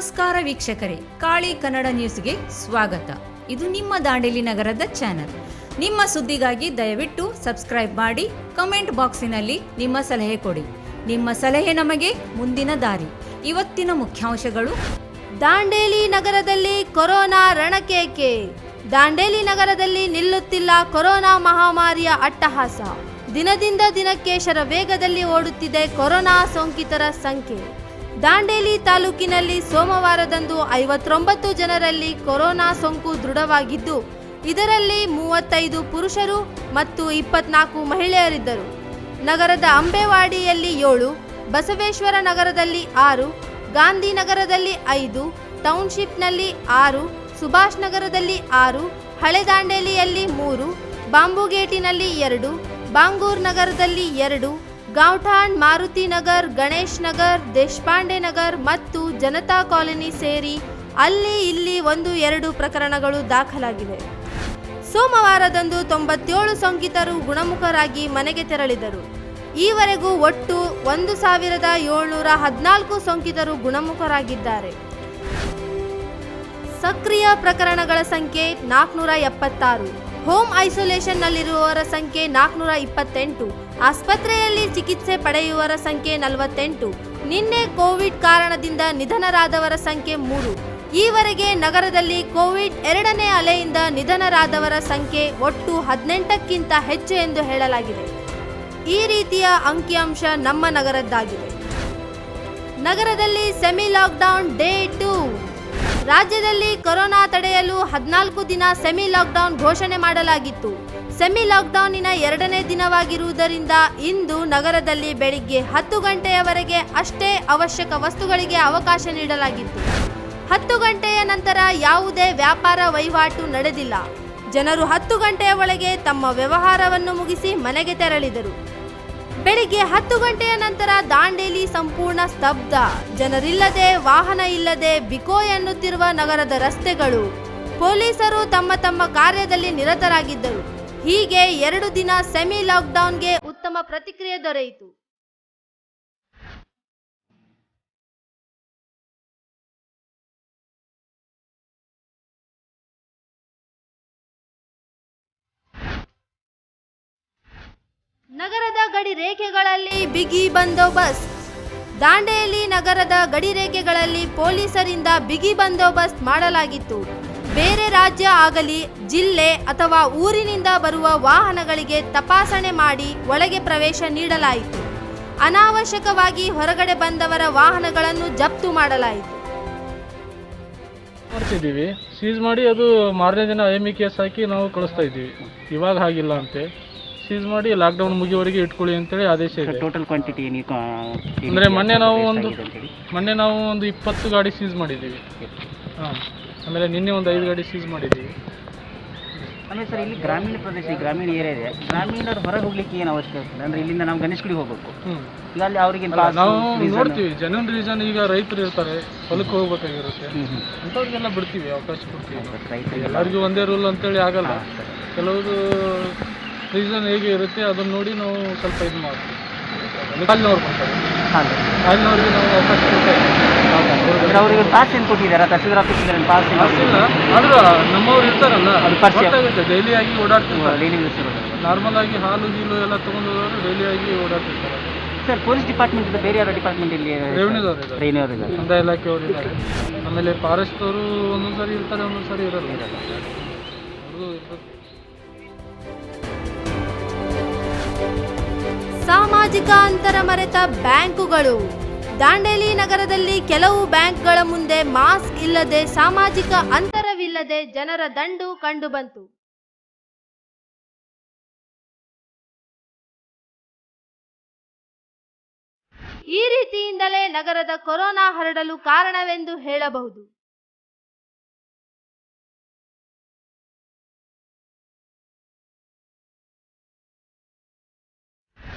ನಮಸ್ಕಾರ ವೀಕ್ಷಕರೇ, ಕಾಳಿ ಕನ್ನಡ ನ್ಯೂಸ್ಗೆ ಸ್ವಾಗತ. ಇದು ನಿಮ್ಮ ದಾಂಡೇಲಿ ನಗರದ ಚಾನೆಲ್. ನಿಮ್ಮ ಸುದ್ದಿಗಾಗಿ ದಯವಿಟ್ಟು ಸಬ್ಸ್ಕ್ರೈಬ್ ಮಾಡಿ. ಕಮೆಂಟ್ ಬಾಕ್ಸಿನಲ್ಲಿ ನಿಮ್ಮ ಸಲಹೆ ಕೊಡಿ. ನಿಮ್ಮ ಸಲಹೆ ನಮಗೆ ಮುಂದಿನ ದಾರಿ. ಇವತ್ತಿನ ಮುಖ್ಯಾಂಶಗಳು: ದಾಂಡೇಲಿ ನಗರದಲ್ಲಿ ಕೊರೋನಾ ರಣಕೇಕೆ. ದಾಂಡೇಲಿ ನಗರದಲ್ಲಿ ನಿಲ್ಲುತ್ತಿಲ್ಲ ಕೊರೋನಾ ಮಹಾಮಾರಿಯ ಅಟ್ಟಹಾಸ. ದಿನದಿಂದ ದಿನಕ್ಕೆ ಶರವೇಗದಲ್ಲಿ ಓಡುತ್ತಿದೆ ಕೊರೋನಾ ಸೋಂಕಿತರ ಸಂಖ್ಯೆ. ದಾಂಡೇಲಿ ತಾಲೂಕಿನಲ್ಲಿ ಸೋಮವಾರದಂದು 59 ಜನರಲ್ಲಿ ಕೊರೋನಾ ಸೋಂಕು ದೃಢವಾಗಿದ್ದು, ಇದರಲ್ಲಿ 35 ಪುರುಷರು ಮತ್ತು 24 ಮಹಿಳೆಯರಿದ್ದರು. ನಗರದ ಅಂಬೇವಾಡಿಯಲ್ಲಿ 7, ಬಸವೇಶ್ವರ ನಗರದಲ್ಲಿ 6, ಗಾಂಧಿನಗರದಲ್ಲಿ 5, ಟೌನ್ಶಿಪ್ನಲ್ಲಿ 6, ಸುಭಾಷ್ ನಗರದಲ್ಲಿ 6, ಹಳೆ ದಾಂಡೇಲಿಯಲ್ಲಿ 3, ಬಾಂಬುಗೇಟಿನಲ್ಲಿ 2, ಬಾಂಗೂರ್ ನಗರದಲ್ಲಿ 2, ಗಾಂವ್ಠಾಣ್, ಮಾರುತಿ ನಗರ್, ಗಣೇಶ್ ನಗರ್, ದೇಶಪಾಂಡೆ ನಗರ್ ಮತ್ತು ಜನತಾ ಕಾಲೋನಿ ಸೇರಿ ಅಲ್ಲಿ ಇಲ್ಲಿ 1-2 ಪ್ರಕರಣಗಳು ದಾಖಲಾಗಿವೆ. ಸೋಮವಾರದಂದು 97 ಸೋಂಕಿತರು ಗುಣಮುಖರಾಗಿ ಮನೆಗೆ ತೆರಳಿದರು. ಈವರೆಗೂ ಒಟ್ಟು 1714 ಸೋಂಕಿತರು ಗುಣಮುಖರಾಗಿದ್ದಾರೆ. ಸಕ್ರಿಯ ಪ್ರಕರಣಗಳ ಸಂಖ್ಯೆ 476. ಹೋಮ್ ಐಸೋಲೇಷನ್ನಲ್ಲಿರುವವರ ಸಂಖ್ಯೆ 428. ಆಸ್ಪತ್ರೆಯಲ್ಲಿ ಚಿಕಿತ್ಸೆ ಪಡೆಯುವವರ ಸಂಖ್ಯೆ 48. ನಿನ್ನೆ ಕೋವಿಡ್ ಕಾರಣದಿಂದ ನಿಧನರಾದವರ ಸಂಖ್ಯೆ 3. ಈವರೆಗೆ ನಗರದಲ್ಲಿ ಕೋವಿಡ್ 2ನೇ ಅಲೆಯಿಂದ ನಿಧನರಾದವರ ಸಂಖ್ಯೆ ಒಟ್ಟು 18ಕ್ಕಿಂತ ಹೆಚ್ಚು ಎಂದು ಹೇಳಲಾಗಿದೆ. ಈ ರೀತಿಯ ಅಂಕಿಅಂಶ ನಮ್ಮ ನಗರದ್ದಾಗಿದೆ. ನಗರದಲ್ಲಿ ಸೆಮಿ ಲಾಕ್ಡೌನ್ ಡೇ 2. ರಾಜ್ಯದಲ್ಲಿ ಕೊರೋನಾ ತಡೆಯಲು 14 ದಿನ ಸೆಮಿ ಲಾಕ್ಡೌನ್ ಘೋಷಣೆ ಮಾಡಲಾಗಿತ್ತು. ಸೆಮಿ ಲಾಕ್ಡೌನಿನ 2ನೇ ದಿನವಾಗಿರುವುದರಿಂದ ಇಂದು ನಗರದಲ್ಲಿ ಬೆಳಿಗ್ಗೆ 10 ಗಂಟೆಯವರೆಗೆ ಅಷ್ಟೇ ಅವಶ್ಯಕ ವಸ್ತುಗಳಿಗೆ ಅವಕಾಶ ನೀಡಲಾಗಿತ್ತು. 10 ಗಂಟೆಯ ನಂತರ ಯಾವುದೇ ವ್ಯಾಪಾರ ವಹಿವಾಟು ನಡೆದಿಲ್ಲ. ಜನರು 10 ಗಂಟೆಯ ಒಳಗೆ ತಮ್ಮ ವ್ಯವಹಾರವನ್ನು ಮುಗಿಸಿ ಮನೆಗೆ ತೆರಳಿದರು. ಬೆಳಿಗ್ಗೆ 10 ಗಂಟೆಯ ನಂತರ ದಾಂಡೇಲಿ ಸಂಪೂರ್ಣ ಸ್ತಬ್ಧ. ಜನರಿಲ್ಲದೆ, ವಾಹನ ಇಲ್ಲದೆ ಬಿಕೋ ಎನ್ನುತ್ತಿರುವ ನಗರದ ರಸ್ತೆಗಳು. ಪೊಲೀಸರು ತಮ್ಮ ತಮ್ಮ ಕಾರ್ಯದಲ್ಲಿ ನಿರತರಾಗಿದ್ದರು. ಹೀಗೆ 2 ದಿನ ಸೆಮಿ ಲಾಕ್ಡೌನ್ಗೆ ಉತ್ತಮ ಪ್ರತಿಕ್ರಿಯೆ ದೊರೆಯಿತು. ನಗರದ ಗಡಿ ರೇಖೆಗಳಲ್ಲಿ ಬಿಗಿ ಬಂದೋಬಸ್ತ್. ದಾಂಡೇಲಿ ನಗರದ ಗಡಿ ರೇಖೆಗಳಲ್ಲಿ ಪೊಲೀಸರಿಂದ ಬಿಗಿ ಬಂದೋಬಸ್ತ್ ಮಾಡಲಾಗಿತ್ತು. ಬೇರೆ ರಾಜ್ಯ ಆಗಲಿ ಜಿಲ್ಲೆ ಅಥವಾ ಊರಿನಿಂದ ಬರುವ ವಾಹನಗಳಿಗೆ ತಪಾಸಣೆ ಮಾಡಿ ಒಳಗೆ ಪ್ರವೇಶ ನೀಡಲಾಯಿತು. ಅನಾವಶ್ಯಕವಾಗಿ ಹೊರಗಡೆ ಬಂದವರ ವಾಹನಗಳನ್ನು ಜಪ್ತು ಮಾಡಲಾಯಿತು. ಮಾಡ್ತಿದ್ದೀವಿ, ಸೀಸ್ ಮಾಡಿ ಅದು ಮಾರನೇ ದಿನ IME ಕೇಸ್ ಹಾಕಿ ನಾವು ಕಳಿಸ್ತಾ ಇದ್ದೀವಿ. ಇವಾಗ ಹಾಗಿಲ್ಲ ಅಂತೆ, ಸೀಸ್ ಮಾಡಿ ಲಾಕ್ಡೌನ್ ಮುಗಿಯುವವರೆಗೆ ಇಟ್ಕೊಳ್ಳಿ ಅಂತೇಳಿ ಆದೇಶ ಇದೆ. ಟೋಟಲ್ ಕ್ವಾಂಟಿಟಿ ಅಂದರೆ ಮೊನ್ನೆ ನಾವು ಒಂದು 20 ಗಾಡಿ ಸೀಸ್ ಮಾಡಿದ್ದೀವಿ. ಹಾಂ, ಆಮೇಲೆ ನಿನ್ನೆ ಒಂದು 5 ಗಾಡಿ ಸೀಸ್ ಮಾಡಿದ್ದೀವಿ. ಆಮೇಲೆ ಸರ್, ಇಲ್ಲಿ ಗ್ರಾಮೀಣ ಪ್ರದೇಶ, ಗ್ರಾಮೀಣ ಏರಿಯಾ ಇದೆ. ಗ್ರಾಮೀಣರು ಹೊರಗೆ ಹೋಗ್ಲಿಕ್ಕೆ ಏನು ಅವಶ್ಯಕತೆ ಇಲ್ಲ. ಅಂದರೆ ಇಲ್ಲಿಂದ ನಾವು ಗಣೇಶಗುಡಿಗೆ ಹೋಗ್ಬೇಕು. ಈಗ ಅಲ್ಲಿ ಅವರಿಗೆ ನಾವು ನೋಡ್ತೀವಿ ಜನನ್ ರೀಸನ್. ಈಗ ರೈತರು ಇರ್ತಾರೆ, ಹೊಲಕ್ಕೆ ಹೋಗ್ಬೇಕಾಗಿರುತ್ತೆ, ಅಂಥವ್ರಿಗೆಲ್ಲ ಬಿಡ್ತೀವಿ, ಅವಕಾಶ ಕೊಡ್ತೀವಿ. ಎಲ್ಲರಿಗೂ ಒಂದೇ ರೂಲ್ ಅಂತೇಳಿ ಆಗಲ್ಲ. ಕೆಲವರು ರೀಸನ್ ಹೇಗೆ ಇರುತ್ತೆ ಅದನ್ನು ನೋಡಿ ನಾವು ಸ್ವಲ್ಪ ಇದು ಮಾಡ್ತೀವಿ. ಕಾಲಿನವ್ರು ಬರ್ತಾರೆ, ಕಾಲಿನವ್ರಿಗೆ ನಾವು ಅವಕಾಶ ಕೊಡ್ತೇವೆ. ಅವರಿಗೆ ಪಾಸ್ ಏನು ಕೊಟ್ಟಿದ್ದಾರೆ? ತಹಸೀಲ್ದಾರ್ ಆಫೀಸಿಂದ ಪಾಸ್ ಇಲ್ಲ, ಆದರೂ ನಮ್ಮವ್ರು ಇರ್ತಾರಲ್ಲ, ಅದು ಗೊತ್ತಾಗುತ್ತೆ. ಡೈಲಿ ಆಗಿ ಓಡಾಡ್ತಿರ್ತಾರೆ. ನಾರ್ಮಲ್ ಆಗಿ ಹಾಲು ಗೀಲು ಎಲ್ಲ ತೊಗೊಂಡವರು ಡೈಲಿ ಆಗಿ ಓಡಾಡ್ತಿರ್ತಾರೆ. ಸರ್, ಪೊಲೀಸ್ ಡಿಪಾರ್ಟ್ಮೆಂಟ್ ಬೇರೆ ಯಾರೋ ಡಿಪಾರ್ಟ್ಮೆಂಟ್ ಇಲ್ಲಿ ರೆವಿನ್ಯೂದವ್ರು ಇದ್ದಾರೆ, ಕಂದಾಯ ಇಲಾಖೆಯವರು ಇದ್ದಾರೆ. ಆಮೇಲೆ ಫಾರೆಸ್ಟ್ ಅವರು ಒಂದೊಂದು ಸಾರಿ ಇರ್ತಾರೆ, ಒಂದೊಂದು ಸಾರಿ ಇರಲ್ಲ. ಸಾಮಾಜಿಕ ಅಂತರ ಮರೆತ ಬ್ಯಾಂಕುಗಳು. ದಾಂಡೇಲಿ ನಗರದಲ್ಲಿ ಕೆಲವು ಬ್ಯಾಂಕ್ಗಳ ಮುಂದೆ ಮಾಸ್ಕ್ ಇಲ್ಲದೆ, ಸಾಮಾಜಿಕ ಅಂತರವಿಲ್ಲದೆ ಜನರ ದಂಡು ಕಂಡುಬಂತು. ಈ ರೀತಿಯಿಂದಲೇ ನಗರದ ಕೊರೋನಾ ಹರಡಲು ಕಾರಣವೆಂದು ಹೇಳಬಹುದು.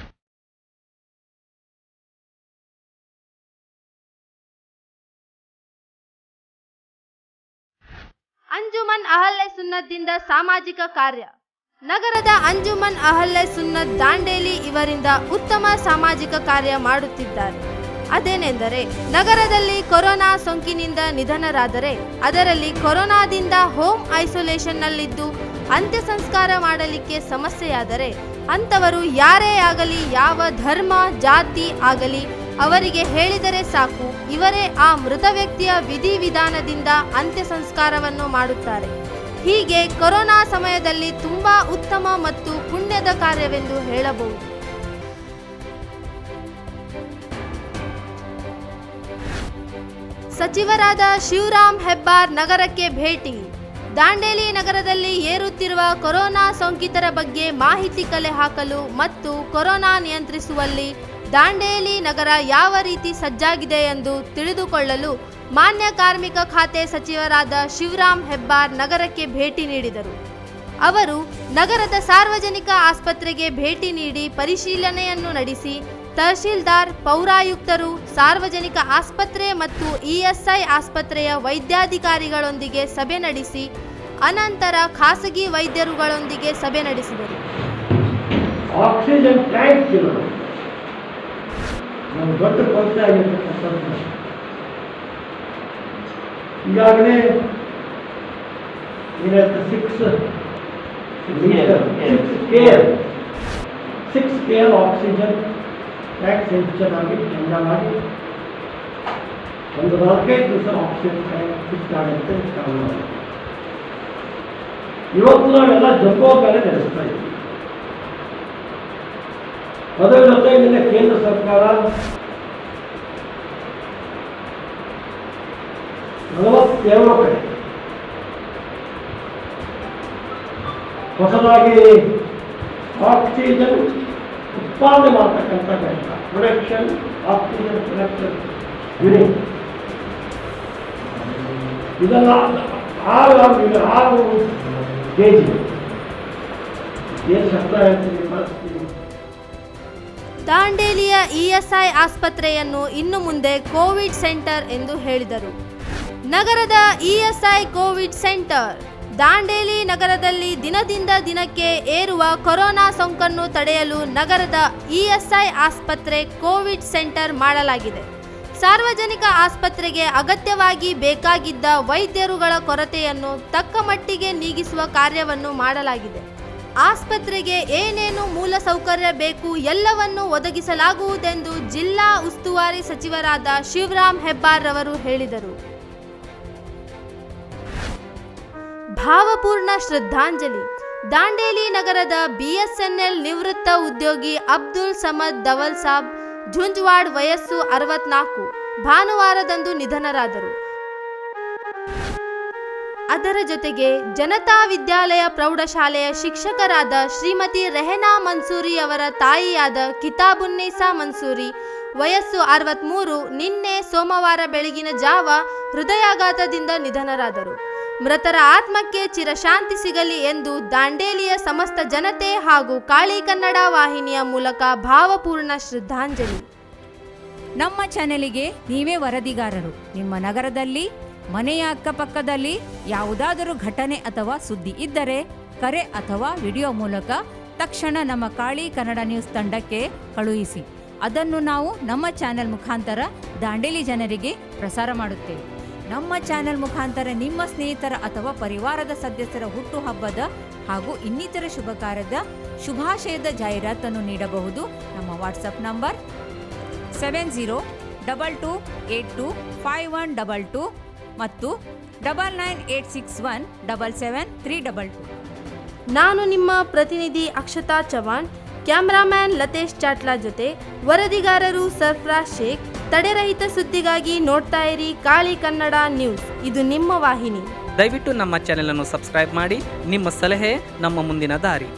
ಅಂಜುಮನ್ ಅಹಲ್ಲೆ ಸುನ್ನತ್ದಿಂದ ಸಾಮಾಜಿಕ ಕಾರ್ಯ. ನಗರದ ಅಂಜುಮನ್ ಅಹಲ್ಲೆ ಸುನ್ನತ್ ದಾಂಡೇಲಿ ಇವರಿಂದ ಉತ್ತಮ ಸಾಮಾಜಿಕ ಕಾರ್ಯ ಮಾಡುತ್ತಿದ್ದಾರೆ. ಅದೇನೆಂದರೆ ನಗರದಲ್ಲಿ ಕೊರೋನಾ ಸೋಂಕಿನಿಂದ ನಿಧನರಾದರೆ ಅದರಲ್ಲಿ ಕೊರೋನಾದಿಂದ ಹೋಮ್ ಐಸೋಲೇಷನ್ನಲ್ಲಿದ್ದು ಅಂತ್ಯ ಸಂಸ್ಕಾರ ಮಾಡಲಿಕ್ಕೆ ಸಮಸ್ಯೆಯಾದರೆ ಅಂಥವರು ಯಾರೇ ಆಗಲಿ ಯಾವ ಧರ್ಮ ಜಾತಿ ಆಗಲಿ ಅವರಿಗೆ ಹೇಳಿದರೆ ಸಾಕು, ಇವರೇ ಆ ಮೃತ ವ್ಯಕ್ತಿಯ ವಿಧಿವಿಧಾನದಿಂದ ಅಂತ್ಯ ಸಂಸ್ಕಾರವನ್ನು ಮಾಡುತ್ತಾರೆ. ಹೀಗೆ ಕೊರೋನಾ ಸಮಯದಲ್ಲಿ ತುಂಬಾ ಉತ್ತಮ ಮತ್ತು ಪುಣ್ಯದ ಕಾರ್ಯವೆಂದು ಹೇಳಬಹುದು. ಸಚಿವರಾದ ಶಿವರಾಮ್ ಹೆಬ್ಬಾರ್ ನಗರಕ್ಕೆ ಭೇಟಿ. ದಾಂಡೇಲಿ ನಗರದಲ್ಲಿ ಏರುತ್ತಿರುವ ಕೊರೋನಾ ಸೋಂಕಿತರ ಬಗ್ಗೆ ಮಾಹಿತಿ ಕಲೆ ಹಾಕಲು ಮತ್ತು ಕೊರೋನಾ ನಿಯಂತ್ರಿಸುವಲ್ಲಿ ದಾಂಡೇಲಿ ನಗರ ಯಾವ ರೀತಿ ಸಜ್ಜಾಗಿದೆ ಎಂದು ತಿಳಿದುಕೊಳ್ಳಲು ಮಾನ್ಯ ಕಾರ್ಮಿಕ ಖಾತೆ ಸಚಿವರಾದ ಶಿವರಾಮ್ ಹೆಬ್ಬಾರ್ ನಗರಕ್ಕೆ ಭೇಟಿ ನೀಡಿದರು. ಅವರು ನಗರದ ಸಾರ್ವಜನಿಕ ಆಸ್ಪತ್ರೆಗೆ ಭೇಟಿ ನೀಡಿ ಪರಿಶೀಲನೆಯನ್ನು ನಡೆಸಿ ತಹಶೀಲ್ದಾರ್, ಪೌರಾಯುಕ್ತರು, ಸಾರ್ವಜನಿಕ ಆಸ್ಪತ್ರೆ ಮತ್ತು ಇಎಸ್ಐ ಆಸ್ಪತ್ರೆಯ ವೈದ್ಯಾಧಿಕಾರಿಗಳೊಂದಿಗೆ ಸಭೆ ನಡೆಸಿ ಅನಂತರ ಖಾಸಗಿ ವೈದ್ಯರುಗಳೊಂದಿಗೆ ಸಭೆ ನಡೆಸಿದರು. ಆಕ್ಸಿಜನ್ ಟ್ಯಾಂಕ್ ಇರೋದು ನಮ್ಮ ದೊಡ್ಡ ಕೊರತೆ ಆಗಿರ್ತಕ್ಕಂಥದ್ದು. ಈಗಾಗಲೇ ಸಿಕ್ಸ್ ಕೇರ್ ಆಕ್ಸಿಜನ್ ಟ್ಯಾಂಕ್ ಹೆಚ್ಚಾಗಿ ಚಂದ ಮಾಡಿ ಒಂದು 4-5 ದಿವಸ ಆಕ್ಸಿಜನ್ ಟ್ಯಾಂಕ್ ಸಿಕ್ಕಾಗುತ್ತೆ ಕಾರಣ. ಇವತ್ತು ನಾವೆಲ್ಲ ಜಂಬೋ ಮೇಲೆ ನಡೆಸ್ತಾ ಇದ್ದೀವಿ. ಅದರ ಜೊತೆಗೆ ಕೇಂದ್ರ ಸರ್ಕಾರ 47 ಕಡೆ ಹೊಸದಾಗಿ ಆಕ್ಸಿಜನ್ ಉತ್ಪಾದನೆ ಮಾಡತಕ್ಕಂಥ ಘಟಕ, ಪ್ರೊಡಕ್ಷನ್ ಆಕ್ಸಿಜನ್ ಪ್ರೊಡಕ್ಷನ್ ಯೂನಿಟ್, ಇದೆಲ್ಲ 6 ಕೆಜಿ ಏನು ಕಷ್ಟ ಹೇಳ್ತೀನಿ ಪರಿಸ್ಥಿತಿ. ದಾಂಡೇಲಿಯ ಇಎಸ್ಐ ಆಸ್ಪತ್ರೆಯನ್ನು ಇನ್ನು ಮುಂದೆ ಕೋವಿಡ್ ಸೆಂಟರ್ ಎಂದು ಹೇಳಿದರು. ನಗರದ ಇಎಸ್ಐ ಕೋವಿಡ್ ಸೆಂಟರ್. ದಾಂಡೇಲಿ ನಗರದಲ್ಲಿ ದಿನದಿಂದ ದಿನಕ್ಕೆ ಏರುವ ಕೊರೋನಾ ಸೋಂಕನ್ನು ತಡೆಯಲು ನಗರದ ಇಎಸ್ಐ ಆಸ್ಪತ್ರೆ ಕೋವಿಡ್ ಸೆಂಟರ್ ಮಾಡಲಾಗಿದೆ. ಸಾರ್ವಜನಿಕ ಆಸ್ಪತ್ರೆಗೆ ಅಗತ್ಯವಾಗಿ ಬೇಕಾಗಿದ್ದ ವೈದ್ಯರುಗಳ ಕೊರತೆಯನ್ನು ತಕ್ಕ ಮಟ್ಟಿಗೆ ನೀಗಿಸುವ ಕಾರ್ಯವನ್ನು ಮಾಡಲಾಗಿದೆ. ಆಸ್ಪತ್ರೆಗೆ ಏನೇನು ಮೂಲಸೌಕರ್ಯ ಬೇಕು ಎಲ್ಲವನ್ನೂ ಒದಗಿಸಲಾಗುವುದೆಂದು ಜಿಲ್ಲಾ ಉಸ್ತುವಾರಿ ಸಚಿವರಾದ ಶಿವರಾಮ್ ಹೆಬ್ಬಾರ್ ರವರು ಹೇಳಿದರು. ಭಾವಪೂರ್ಣ ಶ್ರದ್ಧಾಂಜಲಿ. ದಾಂಡೇಲಿ ನಗರದ ಬಿಎಸ್ಎನ್ಎಲ್ ನಿವೃತ್ತ ಉದ್ಯೋಗಿ ಅಬ್ದುಲ್ ಸಮದ್ ದವಲ್ ಸಾಬ್ ಝುಂಜವಾಡ್, ವಯಸ್ಸು 64, ಭಾನುವಾರದಂದು ನಿಧನರಾದರು. ಅದರ ಜೊತೆಗೆ ಜನತಾ ವಿದ್ಯಾಲಯ ಪ್ರೌಢಶಾಲೆಯ ಶಿಕ್ಷಕರಾದ ಶ್ರೀಮತಿ ರೆಹನಾ ಮನ್ಸೂರಿ ಅವರ ತಾಯಿಯಾದ ಕಿತಾಬುನ್ನಿಸಾ ಮನ್ಸೂರಿ, ವಯಸ್ಸು 63, ನಿನ್ನೆ ಸೋಮವಾರ ಬೆಳಗಿನ ಜಾವ ಹೃದಯಾಘಾತದಿಂದ ನಿಧನರಾದರು. ಮೃತರ ಆತ್ಮಕ್ಕೆ ಚಿರಶಾಂತಿ ಸಿಗಲಿ ಎಂದು ದಾಂಡೇಲಿಯ ಸಮಸ್ತ ಜನತೆ ಹಾಗೂ ಕಾಳಿ ಕನ್ನಡ ವಾಹಿನಿಯ ಮೂಲಕ ಭಾವಪೂರ್ಣ ಶ್ರದ್ಧಾಂಜಲಿ. ನಮ್ಮ ಚಾನೆಲಿಗೆ ನೀವೇ ವರದಿಗಾರರು. ನಿಮ್ಮ ನಗರದಲ್ಲಿ, ಮನೆಯ ಅಕ್ಕಪಕ್ಕದಲ್ಲಿ ಯಾವುದಾದರೂ ಘಟನೆ ಅಥವಾ ಸುದ್ದಿ ಇದ್ದರೆ ಕರೆ ಅಥವಾ ವಿಡಿಯೋ ಮೂಲಕ ತಕ್ಷಣ ನಮ್ಮ ಕಾಳಿ ಕನ್ನಡ ನ್ಯೂಸ್ ತಂಡಕ್ಕೆ ಕಳುಹಿಸಿ. ಅದನ್ನು ನಾವು ನಮ್ಮ ಚಾನೆಲ್ ಮುಖಾಂತರ ದಾಂಡೇಲಿ ಜನರಿಗೆ ಪ್ರಸಾರ ಮಾಡುತ್ತೇವೆ. ನಮ್ಮ ಚಾನೆಲ್ ಮುಖಾಂತರ ನಿಮ್ಮ ಸ್ನೇಹಿತರ ಅಥವಾ ಪರಿವಾರದ ಸದಸ್ಯರ ಹುಟ್ಟುಹಬ್ಬದ ಹಾಗೂ ಇನ್ನಿತರ ಶುಭ ಕಾರ್ಯದ ಶುಭಾಶಯದ ಜಾಹೀರಾತನ್ನು ನೀಡಬಹುದು. ನಮ್ಮ ವಾಟ್ಸಪ್ ನಂಬರ್ 7022825122 ಮತ್ತು 9986177322. ನಾನು ನಿಮ್ಮ ಪ್ರತಿನಿಧಿ ಅಕ್ಷತಾ ಚವಾಣ್, ಕ್ಯಾಮ್ರಾಮ್ಯಾನ್ ಲತೇಶ್ ಚಾಟ್ಲಾ ಜೊತೆ ವರದಿಗಾರರು ಸರ್ಫರಾಜ್ ಶೇಖ್. ತಡೆರಹಿತ ಸುದ್ದಿಗಾಗಿ ನೋಡ್ತಾ ಇರಿ ಕಾಳಿ ಕನ್ನಡ ನ್ಯೂಸ್, ಇದು ನಿಮ್ಮ ವಾಹಿನಿ. ದಯವಿಟ್ಟು ನಮ್ಮ ಚಾನೆಲ್ ಅನ್ನು ಸಬ್ಸ್ಕ್ರೈಬ್ ಮಾಡಿ. ನಿಮ್ಮ ಸಲಹೆ ನಮ್ಮ ಮುಂದಿನ ದಾರಿ.